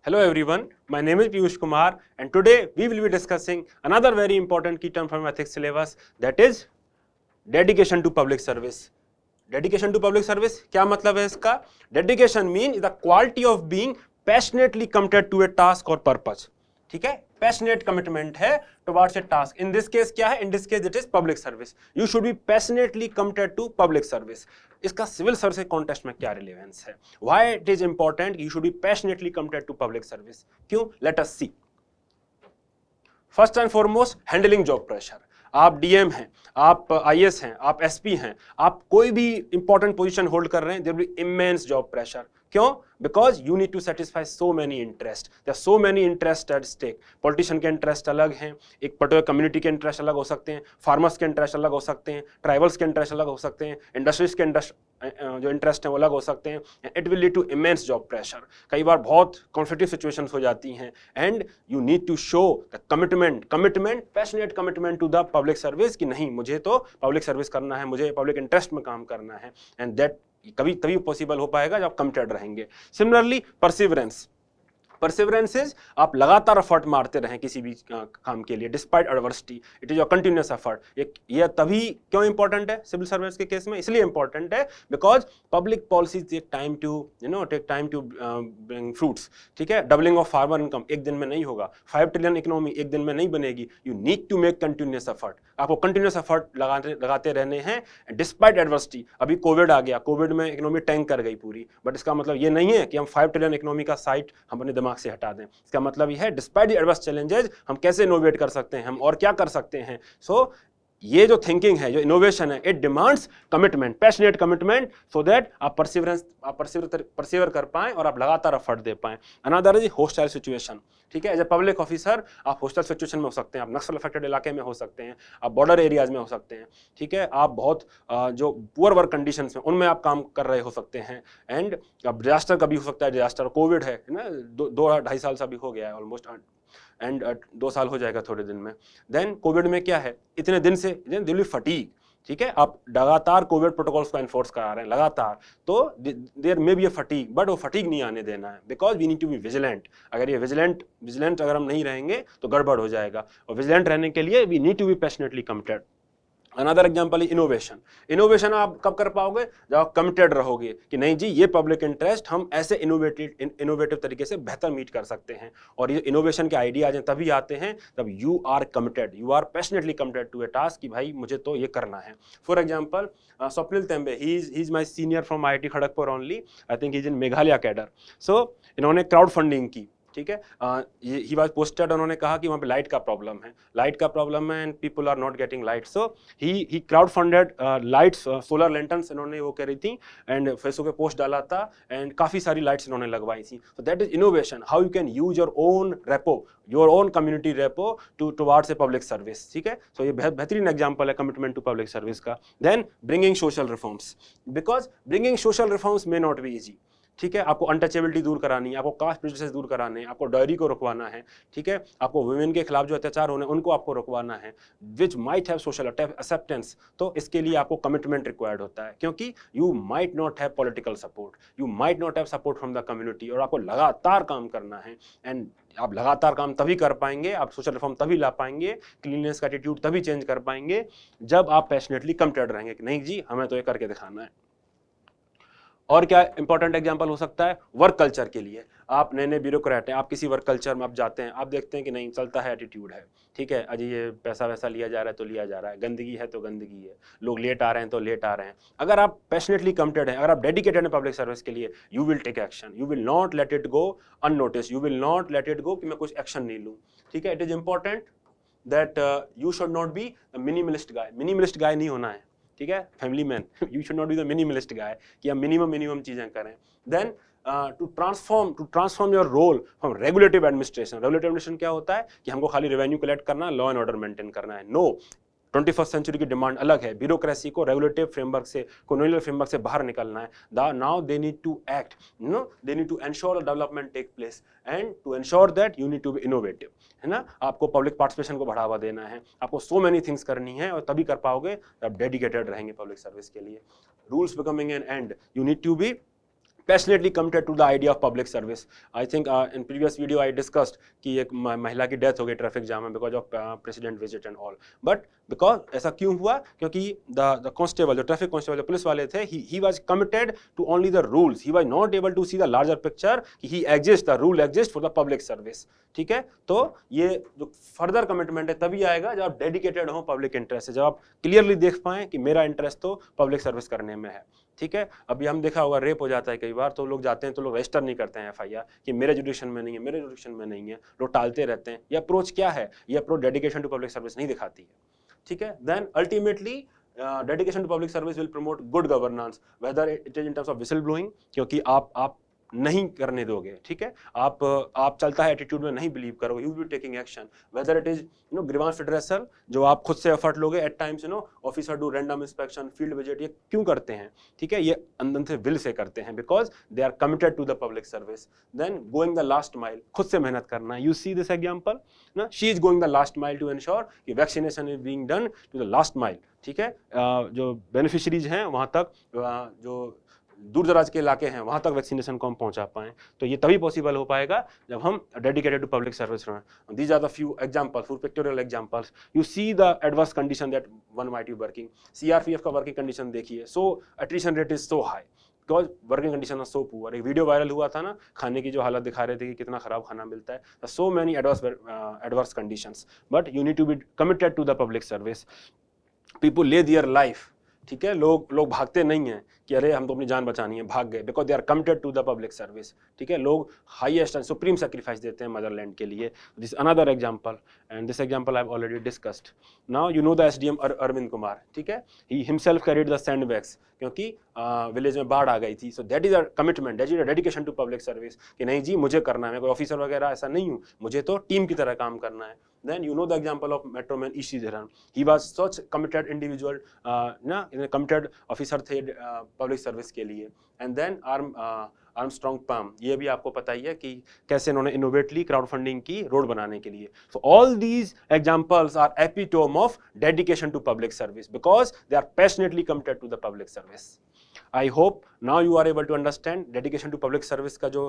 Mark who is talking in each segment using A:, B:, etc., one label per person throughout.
A: Hello everyone, my name is Piyush Kumar and today we will be discussing another very important key term from ethics syllabus, that is dedication to public service. Dedication to public service क्या मतलब है इसका? Dedication means the quality of being passionately committed to a task or purpose. ठीक है, passionate commitment है towards a task. In this case क्या है? In this case it is public service. You should be passionately committed to public service. इसका civil service context में क्या relevance है? Why it is important you should be passionately committed to public service? क्यों? Let us see. First and foremost, handling job pressure. आप DM हैं, आप IAS हैं, आप एसपी हैं, आप कोई भी इंपॉर्टेंट पोजीशन होल्ड कर रहे हैं, there will be immense job pressure. क्यों? Because you need to satisfy so many interest. There are so many interest at stake. Politician के इंटरेस्ट अलग हैं, एक पर्टिकुलर कम्युनिटी के इंटरेस्ट अलग हो सकते हैं, फार्मर्स के इंटरेस्ट अलग हो सकते हैं, ट्राइबल्स के इंटरेस्ट अलग हो सकते हैं, इंडस्ट्रीज के इंटरेस्ट जो इंटरेस्ट हैं वो अलग हो सकते हैं. It will lead to immense job pressure. कई बार बहुत कॉन्फ्लिक्टिव सिचुएशंस हो जाती हैं and you need to show the commitment passionate commitment to the public service कि नहीं, मुझे तो पब्लिक सर्विस करना है, मुझे पब्लिक इंटरेस्ट में काम करना है. एंड दैट कभी तभी पॉसिबल हो पाएगा जब कमिटेड रहेंगे. Similarly perseverance. परसिवरेंस इज आप लगातार एफर्ट मारते रहें किसी भी काम के लिए despite adversity. It is your continuous effort. ये तभी क्यों इंपॉर्टेंट है सिविल सर्विस के केस में? इसलिए इंपॉर्टेंट है because public policies take time to bring fruits. ठीक है, डबलिंग ऑफ फार्मर इनकम एक दिन में नहीं होगा, 5 ट्रिलियन इकोनॉमी एक दिन में नहीं बनेगी. You need to make continuous effort. आपको कंटिन्यूअस एफर्ट लगाते रहने हैं डिस्पाइट एडवर्सिटी. अभी कोविड आ गया, कोविड में इकोनॉमी टैंक कर गई पूरी, बट इसका मतलब ये नहीं है कि हम 5 ट्रिलियन इकोनॉमी का साइट हम अपने दिमाग से हटा दें. इसका मतलब यह है डिस्पाइट द एडवर्स चैलेंजेस हम कैसे इनोवेट कर सकते हैं, हम और क्या कर सकते हैं. सो ये जो थिंकिंग है, जो इनोवेशन है, it demands commitment, passionate commitment, so that आप परसिवर कर पाएं और आप लगातार एफर्ट दे पाएं. Another is hostile situation. ठीक है, एज ए पब्लिक ऑफिसर आप होस्टाइल सिचुएशन में हो सकते हैं, आप नक्सल अफेक्टेड इलाके में हो सकते हैं, आप बॉर्डर एरियाज में हो सकते हैं. ठीक है, आप बहुत जो पुअर वर्क कंडीशंस में उनमें आप काम कर रहे हो सकते हैं. एंड अब डिजास्टर कभी हो सकता है, डिजास्टर कोविड है ना, 2-2.5 साल से अभी हो गया है ऑलमोस्ट, एंड 2 साल हो जाएगा थोड़े दिन में. देन कोविड में क्या है, इतने दिन से दिल विल फटीग. ठीक है, आप लगातार कोविड प्रोटोकॉल्स को एनफोर्स करा रहे हैं लगातार, तो there may be a fatigue, but वो फटीग नहीं आने देना है because we need to be vigilant. अगर ये विजिलेंट अगर हम नहीं रहेंगे तो गड़बड़ हो जाएगा. और विजिलेंट रहने के लिए we need to be passionately committed. Another example is innovation. Innovation आप कब कर पाओगे? जब आप कमिटेड रहोगे कि नहीं जी, ये पब्लिक इंटरेस्ट हम ऐसे इनोवेटिव तरीके से बेहतर मीट कर सकते हैं. और ये इनोवेशन के आइडियाज हैं तभी आते हैं जब you are committed, you are passionately committed to a task कि भाई मुझे तो ये करना है. For example Swapnil Tembe, he is my senior from IIT Kharagpur only. I think he is in Meghalaya cadre. So इन्होंने क्राउड फंडिंग की. ठीक है, ही वाज पोस्टेड. उन्होंने कहा कि वहाँ पे लाइट का प्रॉब्लम है and people are not getting light. So he crowd funded lights, solar lanterns इन्होंने वो करी थी एंड फेसबुक पे पोस्ट डाला था एंड काफ़ी सारी लाइट्स इन्होंने लगवाई थी. So that is innovation, how you can use your own community rapport towards a public service. ठीक है, सो ये बेहतरीन एग्जाम्पल है कमिटमेंट टू पब्लिक सर्विस का. Then bringing social reforms, because bringing social reforms may not be easy. ठीक है, आपको untouchability दूर करानी है, आपको कास्ट प्रेजुडिस दूर कराने हैं, आपको डायरी को रुकवाना है. ठीक है, आपको वुमेन के खिलाफ जो अत्याचार होने उनको आपको रुकवाना है, which might have social acceptance. तो इसके लिए आपको कमिटमेंट रिक्वायर्ड होता है क्योंकि you might not have political support, you might not have support from the community, और आपको लगातार काम करना है. एंड आप लगातार काम तभी कर पाएंगे, आप सोशल रिफॉर्म तभी ला पाएंगे, क्लीननेस का एटीट्यूड तभी चेंज कर पाएंगे जब आप पैशनेटली कमिटेड रहेंगे कि नहीं जी, हमें तो ये करके दिखाना है. और क्या इंपॉर्टेंट एग्जांपल हो सकता है? वर्क कल्चर के लिए. आप नए नए ब्यूरोक्रेट हैं, आप किसी वर्क कल्चर में आप जाते हैं, आप देखते हैं कि नहीं चलता है, एटीट्यूड है. ठीक है, अजी ये पैसा वैसा लिया जा रहा है तो लिया जा रहा है, गंदगी है तो गंदगी है, लोग लेट आ रहे हैं तो लेट आ रहे हैं. अगर आप पैशनेटली कमिटेड हैं, अगर आप डेडिकेटेड हैं पब्लिक सर्विस के लिए, you will take action, you will not let it go unnoticed, you will not let it go कि मैं कुछ एक्शन नहीं लूँ. ठीक है, it is important that you should not be minimalist guy नहीं होना है. ठीक है, family man, you should not be the minimalist guy कि हम मिनिमम चीजें करें. Then to transform your role from regulative administration क्या होता है कि हमको खाली रेवेन्यू कलेक्ट करना, लॉ एंड ऑर्डर मेंटेन करना है. नो, 21st सेंचुरी की डिमांड अलग है. ब्यूरोक्रेसी को रेगुलेटिव फ्रेमवर्क से, कॉलोनियल फ्रेमवर्क से बाहर निकलना है. Now they need to act, they need to ensure development take place and to ensure that you need to be innovative. है ना, आपको पब्लिक पार्टिसिपेशन को बढ़ावा देना है, आपको सो मेनी थिंग्स करनी है और तभी कर पाओगे जब डेडिकेटेड रहेंगे पब्लिक सर्विस के लिए. Rules becoming an end, you need to be passionately committed to the idea of public service. I think in previous video I discussed कि एक महिला की डेथ हो गई ट्रैफिक जाम में because of president visit and all, but because ऐसा क्यों हुआ, क्योंकि द कांस्टेबल, जो ट्रैफिक कांस्टेबल, जो पुलिस वाले थे, he was committed to only the rules, he was not able to see the larger picture कि he exist, the rule exist for the public service. ठीक है, तो ये जो फर्दर कमिटमेंट है तभी आएगा जब आप डेडिकेटेड हो पब्लिक इंटरेस्ट से, जब आप क्लियरली देख पाएं कि मेरा इंटरेस्ट तो पब्लिक सर्विस करने में है। ठीक है, अभी हम देखा होगा रेप हो जाता है कई बार, तो लोग जाते हैं तो लोग रजिस्टर नहीं करते हैं एफआईआर कि मेरे जुडिक्शन में नहीं है, मेरे जुडिक्शन में नहीं है, लोग टालते रहते हैं। ये अप्रोच क्या है? ये approach dedication to public service नहीं दिखाती है। ठीक है, then ultimately dedication to public service will promote good governance, whether it is in terms of whistle blowing, क्योंकि आप नहीं करने दोगे। ठीक है, आप चलता है एटीट्यूड में नहीं बिलीव करोगे, you will be taking action, whether it is grievance redressal, जो आप खुद से एफर्ट लोगे। At times officer do random inspection, field visit, ये क्यों करते हैं? ठीक है, ये अंदर से विल से करते हैं because they are committed to the public service. Then going the last mile, खुद से मेहनत करना। यू सी दिस एग्जाम्पल ना, she is going the last mile to ensure कि vaccination is being done to the last mile. ठीक है, जो beneficiaries हैं वहां तक, जो दूर दराज के इलाके हैं वहां तक वैक्सीनेशन को हम पहुंचा पाएं, तो ये तभी पॉसिबल हो पाएगा जब हम डेडिकेटेड टू पब्लिक सर्विस रहें। These are the few examples, for pictorial examples. You see the adverse condition that one might be working. CRPF का वर्किंग कंडीशन देखिए, so attrition rate is so high because working condition are so poor. एक video viral हुआ था ना, खाने की जो हालत दिखा रहे थे कि कितना खराब खाना मिलता है। So many adverse conditions, but you need to be committed to the public service. People lay their life. ठीक है, लोग भागते नहीं हैं कि अरे हम तो अपनी जान बचानी है, भाग गए, because they are committed to the public service. ठीक है, लोग हाईएस्ट एंड सुप्रीम सेक्रीफाइस देते हैं मदरलैंड के लिए। This another example, and this example I have already discussed. Now you know the SDM Arvind Kumar. ठीक है, he himself carried the sandbags क्योंकि विलेज में बाढ़ आ गई थी। So that is a commitment, that is a dedication to public service कि नहीं जी मुझे करना है, मैं कोई ऑफिसर वगैरह ऐसा नहीं हूँ, मुझे तो टीम की तरह काम करना है। Then you know the example of Metroman E.C. Dharan. He was such committed individual, committed officer थे public service के लिए। And then Armstrong Palm, ये भी आपको पता ही है कि कैसे इन्होंने इनोवेटली क्राउड फंडिंग की रोड बनाने के लिए। So all these examples are epitome of dedication to public service because they are passionately committed to the public service. I hope now you are able to understand dedication to public service का जो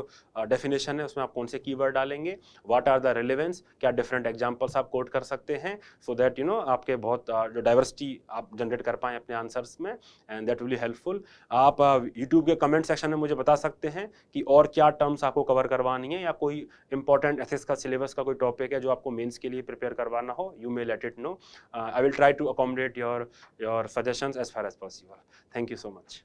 A: definition है उसमें आप कौन से keyword डालेंगे, what are the relevance, क्या different examples आप कोट कर सकते हैं, so that आपके बहुत जो diversity आप जनरेट कर पाएं अपने आंसर्स में, and that will be helpful। आप YouTube के कमेंट सेक्शन में मुझे बता सकते हैं कि और क्या टर्म्स आपको कवर करवानी है, या कोई इंपॉर्टेंट एथिक्स का सिलेबस का कोई टॉपिक है जो आपको मेंस के लिए प्रिपेयर करवाना हो, you may let it know। I will try to accommodate your suggestions as far as possible। Thank you so much।